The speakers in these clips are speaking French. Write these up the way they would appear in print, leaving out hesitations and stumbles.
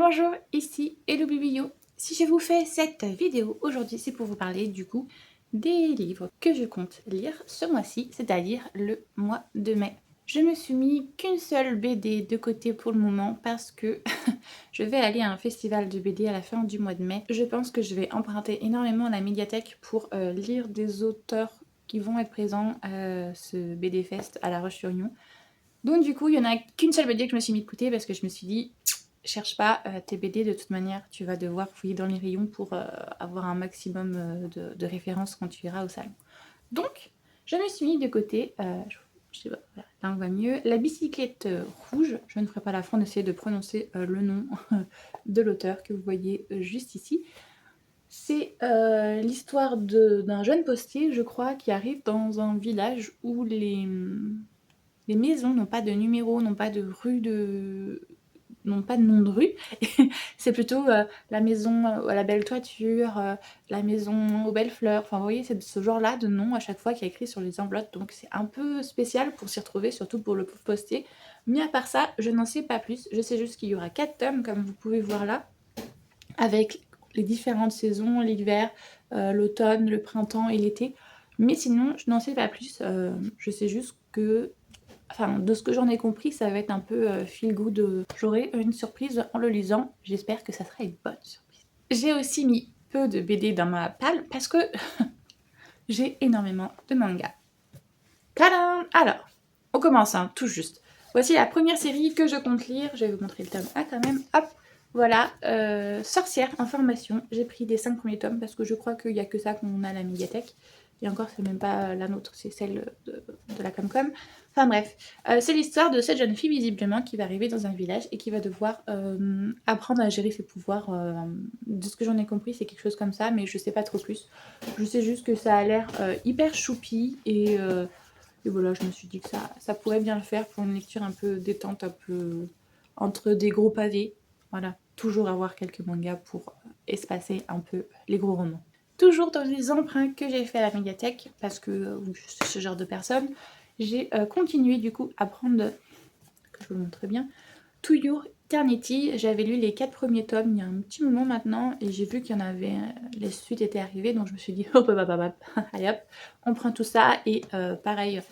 Bonjour, ici Hello Bibio. Si je vous fais cette vidéo aujourd'hui, c'est pour vous parler du coup des livres que je compte lire ce mois-ci, c'est-à-dire le mois de mai. Je me suis mis qu'une seule BD de côté pour le moment parce que je vais aller à un festival de BD à la fin du mois de mai. Je pense que je vais emprunter énormément la médiathèque pour lire des auteurs qui vont être présents à ce BD Fest à La Roche-sur-Yon. Donc du coup, il n'y en a qu'une seule BD que je me suis mis de côté parce que je me suis dit, cherche pas tes BD, de toute manière, tu vas devoir fouiller dans les rayons pour avoir un maximum de références quand tu iras au salon. Donc, je me suis mis de côté, je sais pas, voilà, là on va mieux, La bicyclette rouge, je ne ferai pas l'affront d'essayer de prononcer le nom de l'auteur que vous voyez juste ici. C'est l'histoire d'un jeune postier, je crois, qui arrive dans un village où les maisons n'ont pas de numéro, n'ont pas de rue n'ont pas de nom de rue. C'est plutôt la maison à la belle toiture, la maison aux belles fleurs. Enfin, vous voyez, c'est ce genre-là de nom à chaque fois qui est écrit sur les enveloppes. Donc, c'est un peu spécial pour s'y retrouver, surtout pour le pauvre postier. Mais à part ça, je n'en sais pas plus. Je sais juste qu'il y aura 4 tomes, comme vous pouvez voir là, avec les différentes saisons, l'hiver, l'automne, le printemps et l'été. Mais sinon, je n'en sais pas plus. Je sais juste que enfin, de ce que j'en ai compris, ça va être un peu feel good. J'aurai une surprise en le lisant. J'espère que ça sera une bonne surprise. J'ai aussi mis peu de BD dans ma palle parce que j'ai énormément de mangas. Tadam! Alors, on commence hein, tout juste. Voici la première série que je compte lire. Je vais vous montrer le tome 1 quand même. Hop! Voilà, Sorcière en formation. J'ai pris les 5 premiers tomes parce que je crois qu'il n'y a que ça qu'on a à la médiathèque. Et encore, c'est même pas la nôtre, c'est celle de la Comcom. Enfin bref, c'est l'histoire de cette jeune fille visiblement qui va arriver dans un village et qui va devoir apprendre à gérer ses pouvoirs. De ce que j'en ai compris, c'est quelque chose comme ça, mais je sais pas trop plus. Je sais juste que ça a l'air hyper choupi et voilà, je me suis dit que ça pourrait bien le faire pour une lecture un peu détente, un peu entre des gros pavés. Voilà, toujours avoir quelques mangas pour espacer un peu les gros romans. Toujours dans les emprunts que j'ai fait à la médiathèque, parce que je suis ce genre de personne, j'ai continué du coup à prendre, que je vous le montre bien, To Your Eternity. J'avais lu les 4 premiers tomes il y a un petit moment maintenant, et j'ai vu qu'il y en avait, les suites étaient arrivées, donc je me suis dit hop hop hop hop, allez hop, on prend tout ça, et pareil,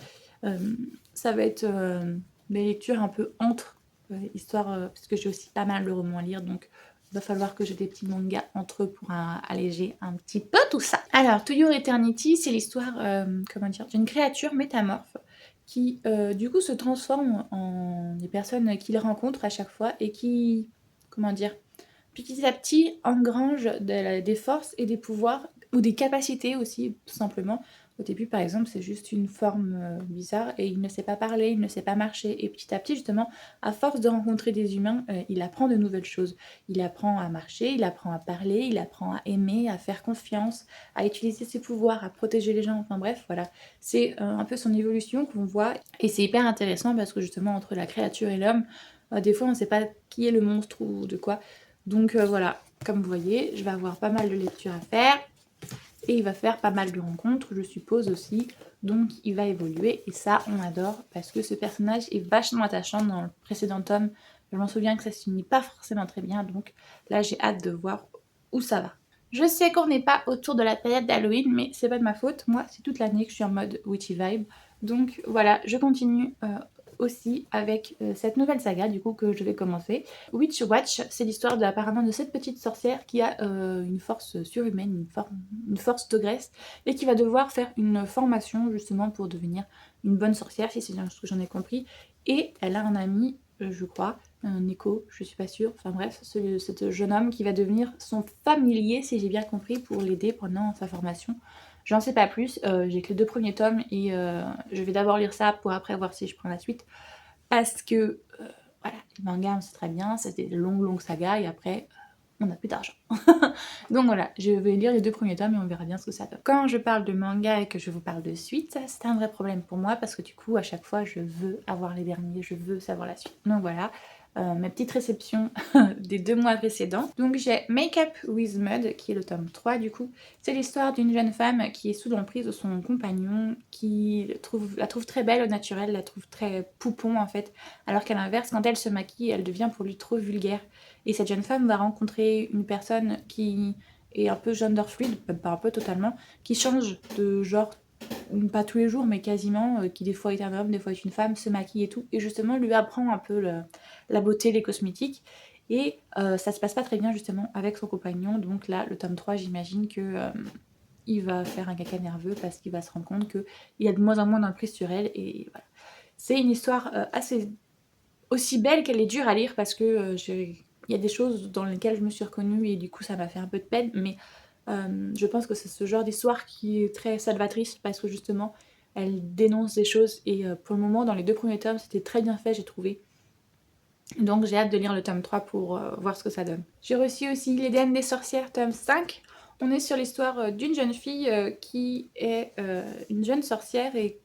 ça va être des lectures un peu entre, histoire, parce que j'ai aussi pas mal de romans à lire, donc il va falloir que j'ai des petits mangas entre eux pour alléger un petit peu tout ça. Alors, To Your Eternity, c'est l'histoire, comment dire, d'une créature métamorphe qui, du coup, se transforme en des personnes qu'il rencontre à chaque fois et qui, comment dire, petit à petit engrange des forces et des pouvoirs ou des capacités aussi, tout simplement. Au début, par exemple, c'est juste une forme bizarre et il ne sait pas parler, il ne sait pas marcher. Et petit à petit, justement, à force de rencontrer des humains, il apprend de nouvelles choses. Il apprend à marcher, il apprend à parler, il apprend à aimer, à faire confiance, à utiliser ses pouvoirs, à protéger les gens. Enfin bref, voilà. C'est un peu son évolution qu'on voit. Et c'est hyper intéressant parce que justement, entre la créature et l'homme, des fois, on ne sait pas qui est le monstre ou de quoi. Donc voilà, comme vous voyez, je vais avoir pas mal de lectures à faire. Et il va faire pas mal de rencontres, je suppose aussi. Donc il va évoluer et ça, on adore parce que ce personnage est vachement attachant dans le précédent tome. Je m'en souviens que ça se finit pas forcément très bien, donc là j'ai hâte de voir où ça va. Je sais qu'on n'est pas autour de la période d'Halloween, mais c'est pas de ma faute. Moi, c'est toute l'année que je suis en mode witchy vibe. Donc voilà, je continue aussi avec cette nouvelle saga du coup que je vais commencer. Witch Watch, c'est l'histoire apparemment de cette petite sorcière qui a une force surhumaine, une force de graisse, et qui va devoir faire une formation justement pour devenir une bonne sorcière, si c'est bien ce que j'en ai compris. Et elle a un ami, je crois, un écho, je suis pas sûre, enfin bref, ce jeune homme qui va devenir son familier, si j'ai bien compris, pour l'aider pendant sa formation. J'en sais pas plus, j'ai que les 2 premiers tomes et je vais d'abord lire ça pour après voir si je prends la suite. Parce que, voilà, les mangas on sait très bien, c'est des longues sagas et après, on n'a plus d'argent. Donc voilà, je vais lire les 2 premiers tomes et on verra bien ce que ça donne. Quand je parle de manga et que je vous parle de suite, c'est un vrai problème pour moi parce que du coup, à chaque fois, je veux avoir les derniers, je veux savoir la suite. Donc voilà, ma petite réception des 2 mois précédents. Donc j'ai Make Up With Mud qui est le tome 3 du coup. C'est l'histoire d'une jeune femme qui est sous l'emprise de son compagnon qui la trouve très belle au naturel, la trouve très poupon en fait, alors qu'à l'inverse quand elle se maquille elle devient pour lui trop vulgaire. Et cette jeune femme va rencontrer une personne qui est un peu gender fluide, pas un peu totalement, qui change de genre pas tous les jours mais quasiment, qui des fois est un homme, des fois est une femme, se maquille et tout, et justement lui apprend un peu la beauté, les cosmétiques, et ça se passe pas très bien justement avec son compagnon, donc là le tome 3 j'imagine que il va faire un caca nerveux parce qu'il va se rendre compte qu'il y a de moins en moins d'emprise sur elle, et voilà. C'est une histoire assez aussi belle qu'elle est dure à lire parce que il y a des choses dans lesquelles je me suis reconnue et du coup ça m'a fait un peu de peine, mais je pense que c'est ce genre d'histoire qui est très salvatrice parce que justement elle dénonce des choses, et pour le moment dans les 2 premiers tomes c'était très bien fait j'ai trouvé. Donc j'ai hâte de lire le tome 3 pour voir ce que ça donne. J'ai reçu aussi L'Éden des sorcières tome 5. On est sur l'histoire d'une jeune fille qui est une jeune sorcière, et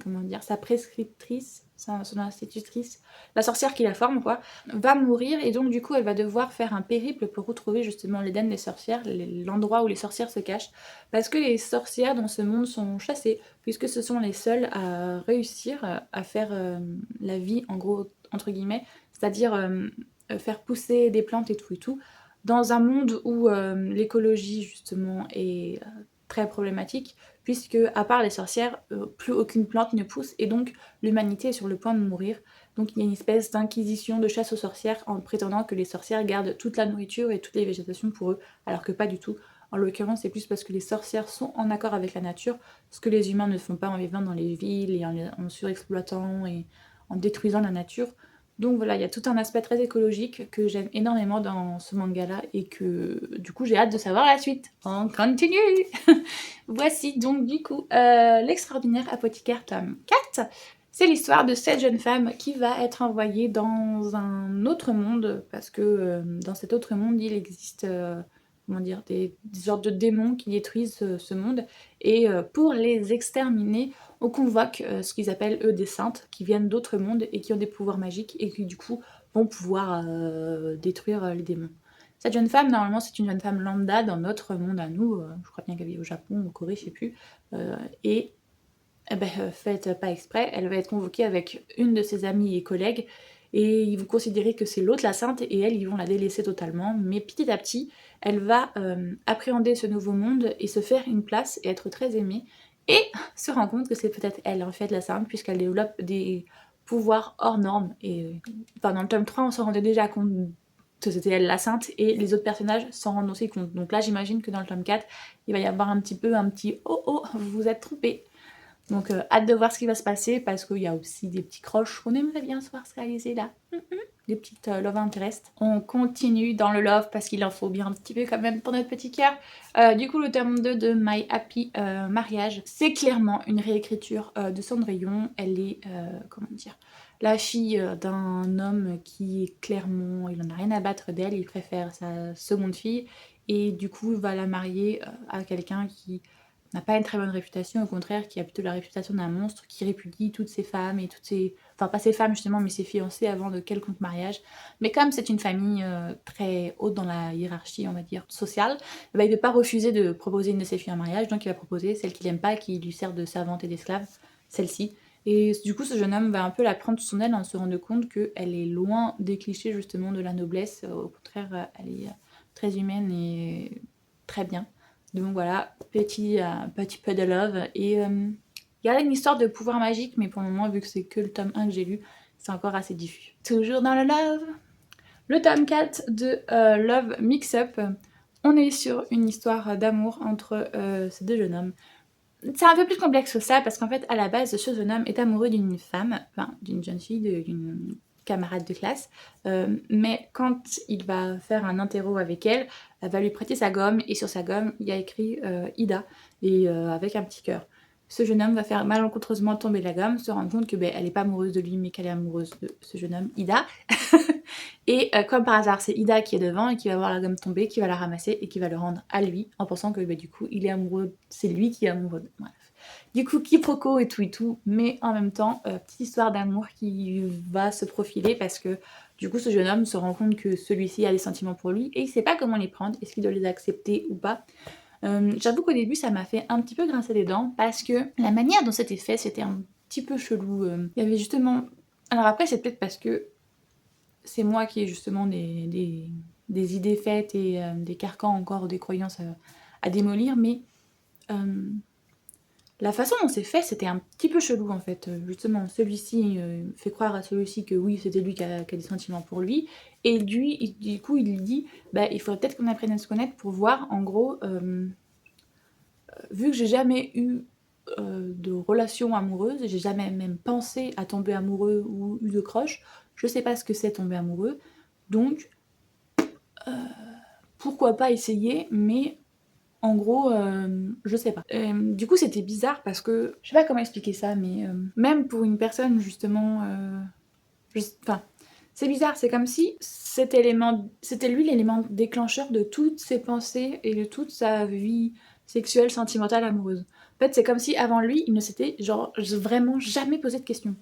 comment dire, sa prescriptrice, son institutrice, la sorcière qui la forme quoi, va mourir, et donc du coup elle va devoir faire un périple pour retrouver justement l'Éden des sorcières, l'endroit où les sorcières se cachent, parce que les sorcières dans ce monde sont chassées, puisque ce sont les seules à réussir à faire la vie en gros entre guillemets, c'est-à-dire faire pousser des plantes et tout, dans un monde où l'écologie justement est très problématique, puisque à part les sorcières, plus aucune plante ne pousse, et donc l'humanité est sur le point de mourir. Donc il y a une espèce d'inquisition de chasse aux sorcières en prétendant que les sorcières gardent toute la nourriture et toutes les végétations pour eux, alors que pas du tout. En l'occurrence, c'est plus parce que les sorcières sont en accord avec la nature, ce que les humains ne font pas en vivant dans les villes et en surexploitant et en détruisant la nature. Donc voilà, il y a tout un aspect très écologique que j'aime énormément dans ce manga-là, et que du coup j'ai hâte de savoir la suite. On continue. Voici donc du coup l'extraordinaire apothicaire tome 4. C'est l'histoire de cette jeune femme qui va être envoyée dans un autre monde, parce que dans cet autre monde il existe comment dire, des sortes de démons qui détruisent ce monde, et pour les exterminer on convoque ce qu'ils appellent eux des saintes, qui viennent d'autres mondes et qui ont des pouvoirs magiques et qui du coup vont pouvoir détruire les démons. Cette jeune femme, normalement c'est une jeune femme lambda dans notre monde à nous, je crois bien qu'elle vit au Japon, ou au Corée, je sais plus, et eh ben, faites pas exprès, elle va être convoquée avec une de ses amies et collègues, et ils vont considérer que c'est l'autre la sainte, et elle, ils vont la délaisser totalement, mais petit à petit, elle va appréhender ce nouveau monde et se faire une place et être très aimée, et se rend compte que c'est peut-être elle en fait la sainte, puisqu'elle développe des pouvoirs hors normes, et enfin, dans le tome 3, on se rendait déjà compte que c'était elle la sainte, et les autres personnages s'en rendent aussi compte. Donc là, j'imagine que dans le tome 4, il va y avoir un petit « Oh, vous vous êtes trompés ». Donc hâte de voir ce qui va se passer, parce qu'il y a aussi des petits croches qu'on aimerait bien se voir se réaliser là. Des petites love interest. On continue dans le love parce qu'il en faut bien un petit peu quand même pour notre petit cœur. Du coup le tome 2 de My Happy Mariage, c'est clairement une réécriture de Cendrillon. Elle est, comment dire, la fille d'un homme qui est clairement, il en a rien à battre d'elle, il préfère sa seconde fille, et du coup il va la marier à quelqu'un qui n'a pas une très bonne réputation, au contraire, qui a plutôt la réputation d'un monstre, qui répudie toutes ses femmes et toutes ses... Enfin, pas ses femmes justement, mais ses fiancés avant de quelconque mariage. Mais comme c'est une famille très haute dans la hiérarchie, on va dire, sociale, bah, il ne veut pas refuser de proposer une de ses filles en mariage, donc il va proposer celle qu'il n'aime pas, qui lui sert de servante et d'esclave, celle-ci. Et du coup, ce jeune homme va un peu la prendre sous son aile en se rendant compte qu'elle est loin des clichés justement de la noblesse. Au contraire, elle est très humaine et très bien. Donc voilà, petit peu de love. Et il y a une histoire de pouvoir magique, mais pour le moment, vu que c'est que le tome 1 que j'ai lu, c'est encore assez diffus. Toujours dans le love. Le tome 4 de Love Mix-Up. On est sur une histoire d'amour entre ces 2 jeunes hommes. C'est un peu plus complexe que ça, parce qu'en fait, à la base, ce jeune homme est amoureux d'une femme, enfin d'une jeune fille, d'une camarade de classe, mais quand il va faire un interro avec elle, elle va lui prêter sa gomme, et sur sa gomme, il y a écrit Ida, et avec un petit cœur. Ce jeune homme va faire malencontreusement tomber la gomme, se rendre compte que elle n'est pas amoureuse de lui, mais qu'elle est amoureuse de ce jeune homme, Ida. Et comme par hasard, c'est Ida qui est devant et qui va voir la gomme tomber, qui va la ramasser et qui va le rendre à lui, en pensant que du coup, il est amoureux, c'est lui qui est amoureux. Bref. Du coup, quiproquo et tout, mais en même temps, petite histoire d'amour qui va se profiler parce que du coup, ce jeune homme se rend compte que celui-ci a des sentiments pour lui et il sait pas comment les prendre, est-ce qu'il doit les accepter ou pas. J'avoue qu'au début, ça m'a fait un petit peu grincer des dents parce que la manière dont c'était fait, c'était un petit peu chelou. Il y avait justement... Alors après, c'est peut-être parce que c'est moi qui ai justement des idées faites et des carcans encore, des croyances à démolir, mais la façon dont c'est fait, c'était un petit peu chelou en fait. Justement, celui-ci fait croire à celui-ci que oui, c'était lui qui a des sentiments pour lui, et lui, du coup, il lui dit, bah, il faudrait peut-être qu'on apprenne à se connaître pour voir, en gros, vu que j'ai jamais eu de relation amoureuse, j'ai jamais même pensé à tomber amoureux ou eu de crush, je sais pas ce que c'est tomber amoureux, donc pourquoi pas essayer, mais en gros, je sais pas. Du coup, c'était bizarre parce que, je sais pas comment expliquer ça, mais même pour une personne justement, enfin, c'est bizarre, c'est comme si cet élément, c'était lui l'élément déclencheur de toutes ses pensées et de toute sa vie sexuelle, sentimentale, amoureuse. En fait, c'est comme si avant lui, il ne s'était genre vraiment jamais posé de questions.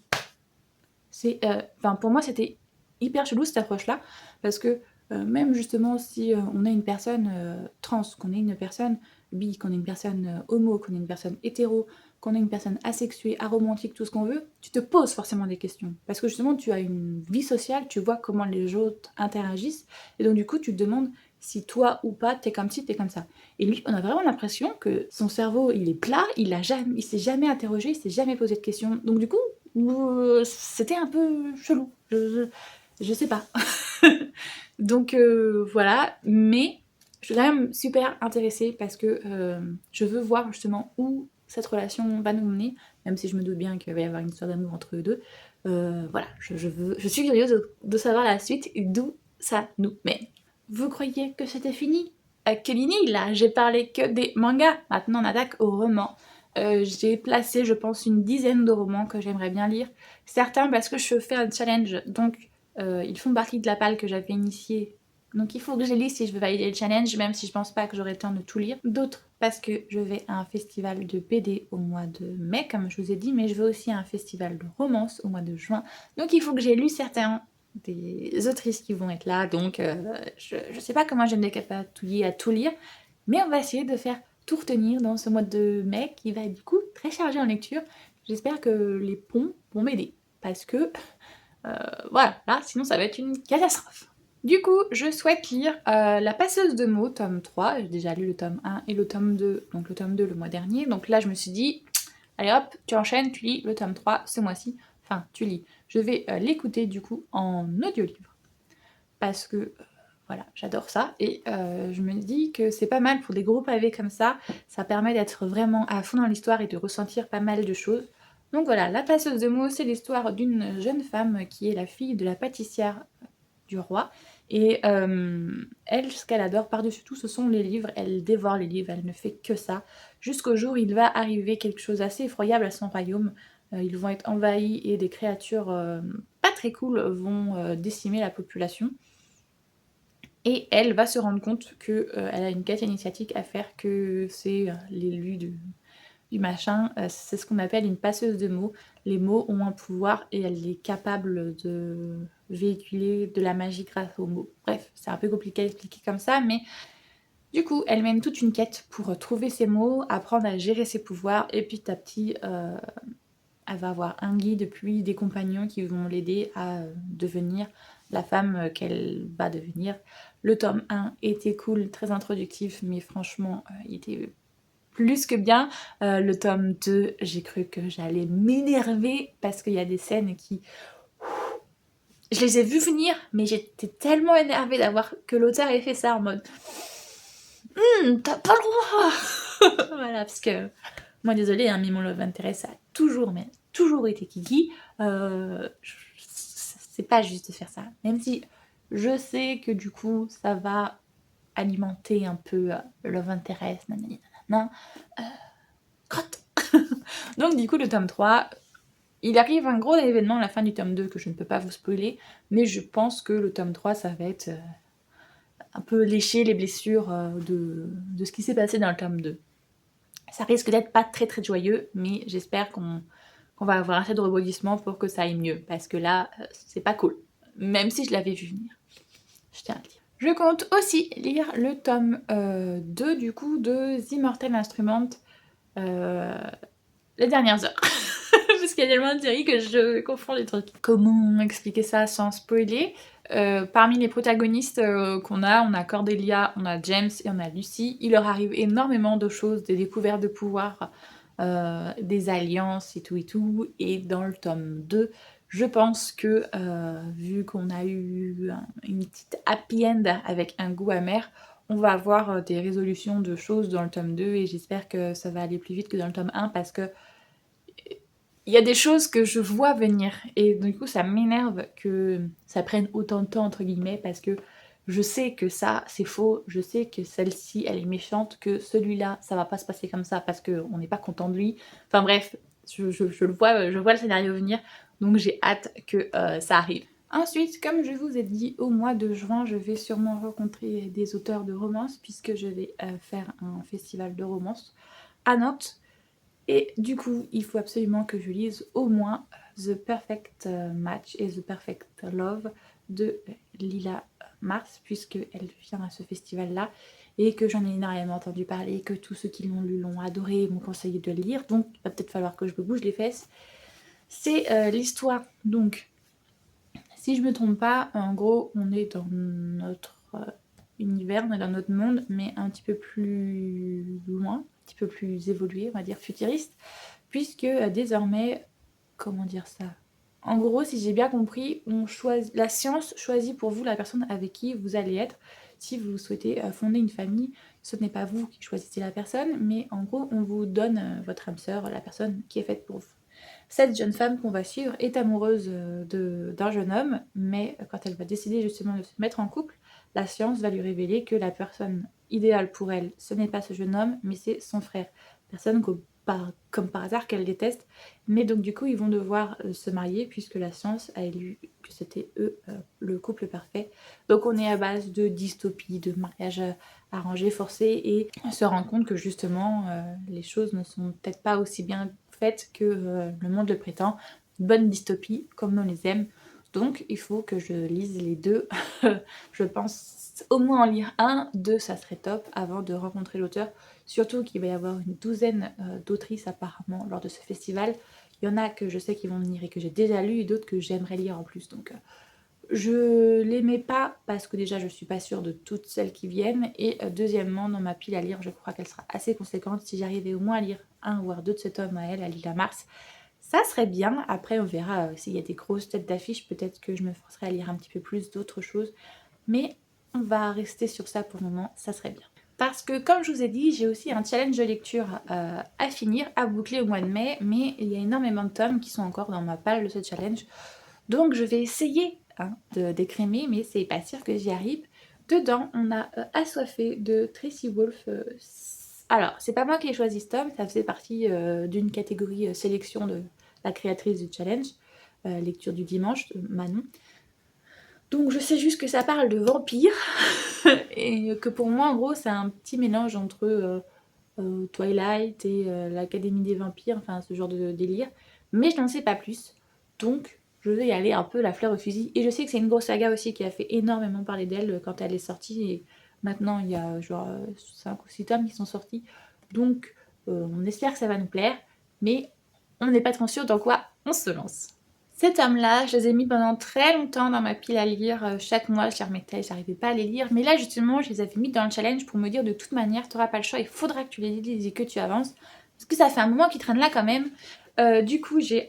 C'est, enfin, pour moi, c'était hyper chelou cette approche-là, parce que même justement si on est une personne trans, qu'on est une personne bi, qu'on est une personne homo, qu'on est une personne hétéro, qu'on est une personne asexuée, aromantique, tout ce qu'on veut, tu te poses forcément des questions. Parce que justement, tu as une vie sociale, tu vois comment les autres interagissent, et donc du coup, tu te demandes si toi ou pas, t'es comme ci, t'es comme ça. Et lui, on a vraiment l'impression que son cerveau, il est plat, il s'est jamais interrogé, il s'est jamais posé de questions. Donc du coup, c'était un peu chelou. Je sais pas. Donc voilà, mais je suis quand même super intéressée parce que je veux voir justement où cette relation va nous mener, même si je me doute bien qu'il va y avoir une histoire d'amour entre eux deux. Voilà, je suis curieuse de savoir la suite et d'où ça nous mène. Vous croyez que c'était fini? Kelini, là, j'ai parlé que des mangas. Maintenant, on attaque au roman. J'ai placé, je pense, une dizaine de romans que j'aimerais bien lire. Certains parce que je fais un challenge, donc ils font partie de la palle que j'avais initiée. Donc il faut que je les lise si je veux valider le challenge, même si je pense pas que j'aurai le temps de tout lire. D'autres parce que je vais à un festival de BD au mois de mai, comme je vous ai dit, mais je vais aussi à un festival de romance au mois de juin. Donc il faut que j'ai lu certains des autrices qui vont être là, donc je sais pas comment je vais me décapatouiller à tout lire, mais on va essayer de faire tout retenir dans ce mois de mai qui va être du coup très chargé en lecture. J'espère que les ponts vont m'aider parce que voilà, là sinon ça va être une catastrophe. Du coup, je souhaite lire La passeuse de mots, tome 3. J'ai déjà lu le tome 1 et le tome 2, donc le tome 2 le mois dernier. Donc là, je me suis dit, allez hop, tu enchaînes, tu lis le tome 3 ce mois-ci. Enfin, tu lis. Je vais l'écouter du coup en audiolivre. Parce que voilà, j'adore ça. Et je me dis que c'est pas mal pour des gros pavés comme ça. Ça permet d'être vraiment à fond dans l'histoire et de ressentir pas mal de choses. Donc voilà, La passeuse de mots, c'est l'histoire d'une jeune femme qui est la fille de la pâtissière du roi. Et elle, ce qu'elle adore par-dessus tout, ce sont les livres. Elle dévore les livres, elle ne fait que ça. Jusqu'au jour où il va arriver quelque chose d'assez effroyable à son royaume. Ils vont être envahis et des créatures pas très cool vont décimer la population. Et elle va se rendre compte qu'elle a une quête initiatique à faire, que c'est l'élu du machin. C'est ce qu'on appelle une passeuse de mots. Les mots ont un pouvoir et elle est capable de véhiculer de la magie grâce aux mots. Bref, c'est un peu compliqué à expliquer comme ça, mais du coup, elle mène toute une quête pour trouver ses mots, apprendre à gérer ses pouvoirs, et petit à petit, elle va avoir un guide puis des compagnons qui vont l'aider à devenir la femme qu'elle va devenir. Le tome 1 était cool, très introductif, mais franchement, il était plus que bien. Le tome 2, j'ai cru que j'allais m'énerver parce qu'il y a des scènes qui... Je les ai vues venir, mais j'étais tellement énervée d'avoir que l'auteur ait fait ça en mode t'as pas le droit. Voilà, parce que moi désolée, hein, mais mon love interest ça a toujours, mais toujours été Kiki. C'est pas juste de faire ça, même si je sais que du coup ça va alimenter un peu le love interest, nanani nanana. Crotte. Donc du coup le tome 3, il arrive un gros événement à la fin du tome 2 que je ne peux pas vous spoiler, mais je pense que le tome 3 ça va être un peu lécher les blessures de ce qui s'est passé dans le tome 2. Ça risque d'être pas très très joyeux, mais j'espère qu'on va avoir assez de rebondissements pour que ça aille mieux, parce que là, c'est pas cool. Même si je l'avais vu venir, je tiens à le dire. Je compte aussi lire le tome 2 du coup de The Immortal Instrument, les dernières heures. Parce qu'il y a tellement de séries que je confonds les trucs. Comment expliquer ça sans spoiler? Parmi les protagonistes qu'on a, on a Cordelia, on a James et on a Lucy. Il leur arrive énormément de choses, des découvertes de pouvoir, des alliances et tout et tout. Et dans le tome 2, je pense que vu qu'on a eu une petite happy end avec un goût amer, on va avoir des résolutions de choses dans le tome 2 et j'espère que ça va aller plus vite que dans le tome 1 parce que il y a des choses que je vois venir et du coup ça m'énerve que ça prenne autant de temps entre guillemets parce que je sais que ça c'est faux, je sais que celle-ci elle est méchante, que celui-là ça va pas se passer comme ça parce qu'on n'est pas content de lui. Enfin bref, je le vois, je vois le scénario venir donc j'ai hâte que ça arrive. Ensuite, comme je vous ai dit, au mois de juin, je vais sûrement rencontrer des auteurs de romance puisque je vais faire un festival de romance à Nantes. Et du coup, il faut absolument que je lise au moins The Perfect Match et The Perfect Love de Lila Mars, puisqu'elle vient à ce festival-là et que j'en ai énormément entendu parler, que tous ceux qui l'ont lu l'ont adoré et m'ont conseillé de le lire. Donc, il va peut-être falloir que je me bouge les fesses. C'est l'histoire, donc, si je me trompe pas, en gros, on est dans notre univers, on est dans notre monde, mais un petit peu plus loin, un petit peu plus évolué, on va dire futuriste, puisque désormais, comment dire ça? En gros, si j'ai bien compris, la science choisit pour vous la personne avec qui vous allez être. Si vous souhaitez fonder une famille, ce n'est pas vous qui choisissez la personne, mais en gros, on vous donne votre âme sœur, la personne qui est faite pour vous. Cette jeune femme qu'on va suivre est amoureuse d'un jeune homme, mais quand elle va décider justement de se mettre en couple, la science va lui révéler que la personne idéale pour elle, ce n'est pas ce jeune homme, mais c'est son frère. Personne comme par hasard qu'elle déteste, mais donc du coup ils vont devoir se marier puisque la science a élu que c'était eux le couple parfait. Donc on est à base de dystopie, de mariage arrangé, forcé, et on se rend compte que justement les choses ne sont peut-être pas aussi bien faites que le monde le prétend. Bonne dystopie comme on les aime. Donc il faut que je lise les deux. Je pense au moins en lire un, deux ça serait top avant de rencontrer l'auteur. Surtout qu'il va y avoir une douzaine d'autrices apparemment lors de ce festival. Il y en a que je sais qu'ils vont venir et que j'ai déjà lu et d'autres que j'aimerais lire en plus. Donc je les mets pas parce que déjà je suis pas sûre de toutes celles qui viennent et deuxièmement dans ma pile à lire je crois qu'elle sera assez conséquente. Si j'arrivais au moins à lire un voire deux de cet homme à elle, à Lila Mars, ça serait bien. Après on verra s'il y a des grosses têtes d'affiche, peut-être que je me forcerai à lire un petit peu plus d'autres choses, mais on va rester sur ça pour le moment, ça serait bien. Parce que comme je vous ai dit, j'ai aussi un challenge de lecture à finir, à boucler au mois de mai, mais il y a énormément de tomes qui sont encore dans ma palle de ce challenge. Donc je vais essayer d'écrémer, mais c'est pas sûr que j'y arrive. Dedans, on a Assoiffé de Tracy Wolff. Alors, c'est pas moi qui ai choisi ce tome, ça faisait partie d'une catégorie sélection de la créatrice du challenge, lecture du dimanche, de Manon. Donc je sais juste que ça parle de vampires, et que pour moi, en gros, c'est un petit mélange entre Twilight et l'Académie des vampires, enfin ce genre de délire. Mais je n'en sais pas plus, donc je vais y aller un peu la fleur au fusil. Et je sais que c'est une grosse saga aussi qui a fait énormément parler d'elle quand elle est sortie. Et maintenant, il y a genre 5 ou 6 tomes qui sont sortis. Donc on espère que ça va nous plaire, mais on n'est pas trop sûr dans quoi on se lance. Ces tomes-là, je les ai mis pendant très longtemps dans ma pile à lire. Chaque mois, je les remettais, j'arrivais pas à les lire. Mais là, justement, je les avais mis dans le challenge pour me dire de toute manière, tu n'auras pas le choix, il faudra que tu les lises et que tu avances. Parce que ça fait un moment qu'ils traînent là quand même. Du coup, j'ai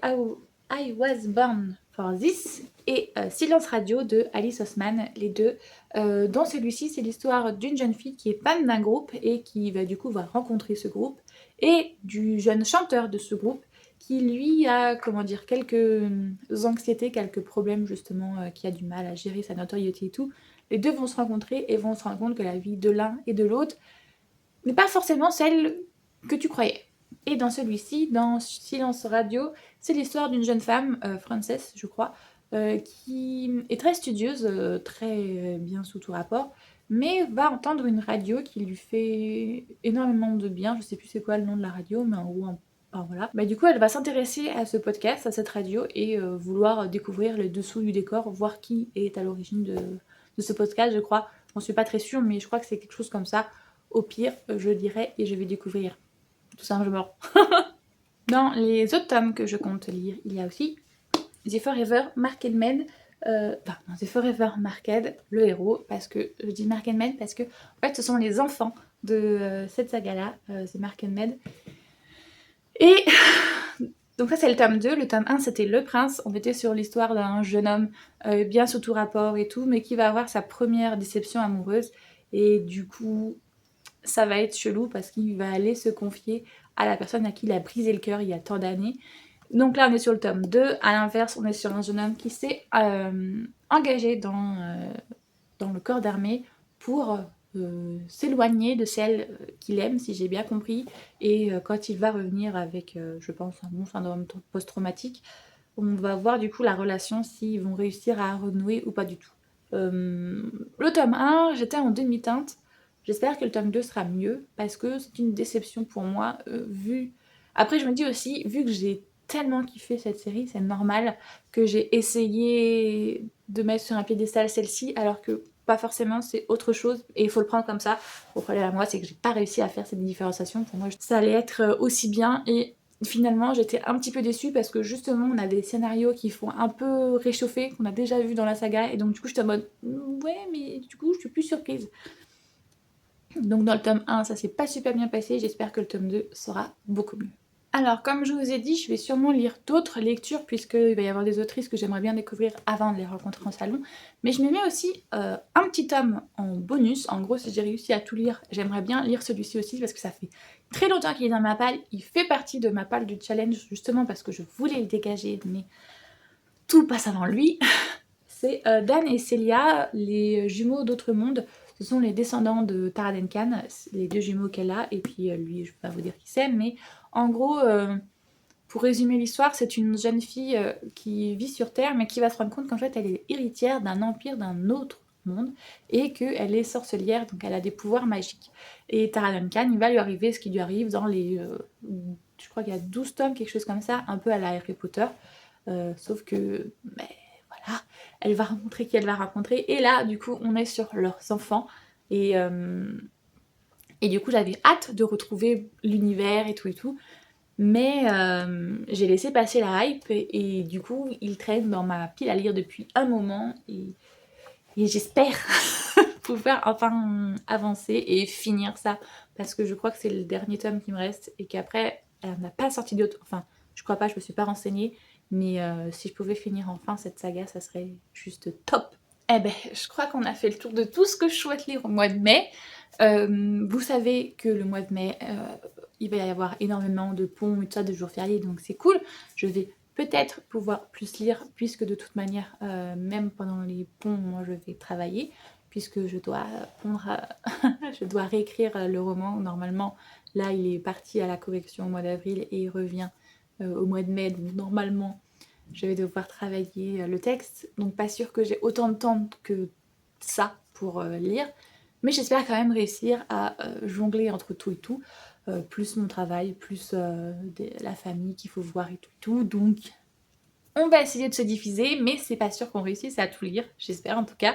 I Was Born for This et Silence Radio de Alice Oseman, les deux. Dans celui-ci, c'est l'histoire d'une jeune fille qui est fan d'un groupe et qui du coup va rencontrer ce groupe. Et du jeune chanteur de ce groupe qui lui a, comment dire, quelques anxiétés, quelques problèmes justement, qui a du mal à gérer sa notoriété et tout. Les deux vont se rencontrer et vont se rendre compte que la vie de l'un et de l'autre n'est pas forcément celle que tu croyais. Et dans celui-ci, dans Silence Radio, c'est l'histoire d'une jeune femme, Frances je crois, qui est très studieuse, très bien sous tout rapport, mais va entendre une radio qui lui fait énormément de bien. Je sais plus c'est quoi le nom de la radio, mais en gros, enfin, voilà. Bah, du coup, elle va s'intéresser à ce podcast, à cette radio, et vouloir découvrir le dessous du décor, voir qui est à l'origine de ce podcast, je crois. J'en suis pas très sûre, mais je crois que c'est quelque chose comme ça. Au pire, je lirai et je vais découvrir, tout simplement. Dans les autres tomes que je compte lire, il y a aussi The Forever Marked Men. The Forever Marked, le héros, parce que je dis Marked Men parce que en fait ce sont les enfants de cette saga-là, c'est Marked Men. Et donc ça c'est le tome 2, le tome 1 c'était Le Prince, on était sur l'histoire d'un jeune homme bien sous tout rapport et tout, mais qui va avoir sa première déception amoureuse, et du coup ça va être chelou parce qu'il va aller se confier à la personne à qui il a brisé le cœur il y a tant d'années. Donc là on est sur le tome 2, à l'inverse on est sur un jeune homme qui s'est engagé dans le corps d'armée pour s'éloigner de celle qu'il aime, si j'ai bien compris, et quand il va revenir avec, je pense, un bon syndrome post-traumatique, on va voir du coup la relation, s'ils vont réussir à renouer ou pas du tout. Le tome 1, j'étais en demi-teinte. J'espère que le tome 2 sera mieux, parce que c'est une déception pour moi, vu... Après, je me dis aussi, vu que j'ai tellement kiffé cette série, c'est normal que j'ai essayé de mettre sur un piédestal celle-ci, alors que pas forcément, c'est autre chose, et il faut le prendre comme ça. Mon problème à moi, c'est que j'ai pas réussi à faire cette différenciation. Pour moi, ça allait être aussi bien, et finalement, j'étais un petit peu déçue parce que justement, on a des scénarios qui font un peu réchauffer, qu'on a déjà vu dans la saga, et donc du coup, j'étais en mode ouais, mais du coup, je suis plus surprise. Donc dans le tome 1, ça s'est pas super bien passé, j'espère que le tome 2 sera beaucoup mieux. Alors, comme je vous ai dit, je vais sûrement lire d'autres lectures, puisqu'il va y avoir des autrices que j'aimerais bien découvrir avant de les rencontrer en salon. Mais je me mets aussi un petit tome en bonus. En gros, si j'ai réussi à tout lire, j'aimerais bien lire celui-ci aussi, parce que ça fait très longtemps qu'il est dans ma palle. Il fait partie de ma palle du challenge, justement parce que je voulais le dégager, mais tout passe avant lui. C'est Dan et Celia, les jumeaux d'Autre Monde. Ce sont les descendants de Tara Duncan, les deux jumeaux qu'elle a, et puis lui, je ne vais pas vous dire qui c'est, mais en gros, pour résumer l'histoire, c'est une jeune fille qui vit sur Terre, mais qui va se rendre compte qu'en fait, elle est héritière d'un empire d'un autre monde, et qu'elle est sorcelière, donc elle a des pouvoirs magiques. Et Tara Duncan, il va lui arriver ce qui lui arrive dans les... je crois qu'il y a 12 tomes, quelque chose comme ça, un peu à la Harry Potter, sauf que... voilà, elle va rencontrer qui elle va rencontrer, et là du coup on est sur leurs enfants, et du coup j'avais hâte de retrouver l'univers et tout, mais j'ai laissé passer la hype, et du coup il traîne dans ma pile à lire depuis un moment, et j'espère pouvoir enfin avancer et finir ça, parce que je crois que c'est le dernier tome qui me reste, et qu'après elle n'a pas sorti d'autres, enfin je crois pas, je me suis pas renseignée, mais si je pouvais finir enfin cette saga, ça serait juste top. Eh ben, je crois qu'on a fait le tour de tout ce que je souhaite lire au mois de mai. Vous savez que le mois de mai, il va y avoir énormément de ponts et tout ça, de jours fériés, donc c'est cool. Je vais peut-être pouvoir plus lire, puisque de toute manière, même pendant les ponts, moi je vais travailler, puisque je dois je dois réécrire le roman. Normalement, là il est parti à la correction au mois d'avril et il revient au mois de mai, donc normalement je vais devoir travailler le texte, donc pas sûr que j'ai autant de temps que ça pour lire, mais j'espère quand même réussir à jongler entre tout et tout, plus mon travail, plus la famille qu'il faut voir et tout, donc on va essayer de se diviser, mais c'est pas sûr qu'on réussisse à tout lire, j'espère en tout cas.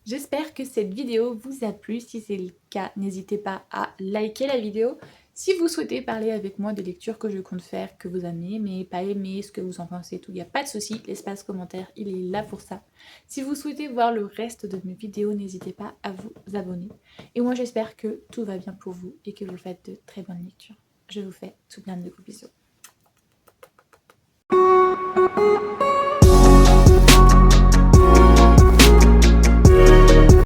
J'espère que cette vidéo vous a plu. Si c'est le cas, n'hésitez pas à liker la vidéo. Si vous souhaitez parler avec moi des lectures que je compte faire, que vous aimez, mais pas aimé, ce que vous en pensez, tout, il n'y a pas de souci. L'espace commentaire, il est là pour ça. Si vous souhaitez voir le reste de mes vidéos, n'hésitez pas à vous abonner. Et moi, j'espère que tout va bien pour vous et que vous faites de très bonnes lectures. Je vous fais tout plein de gros bisous.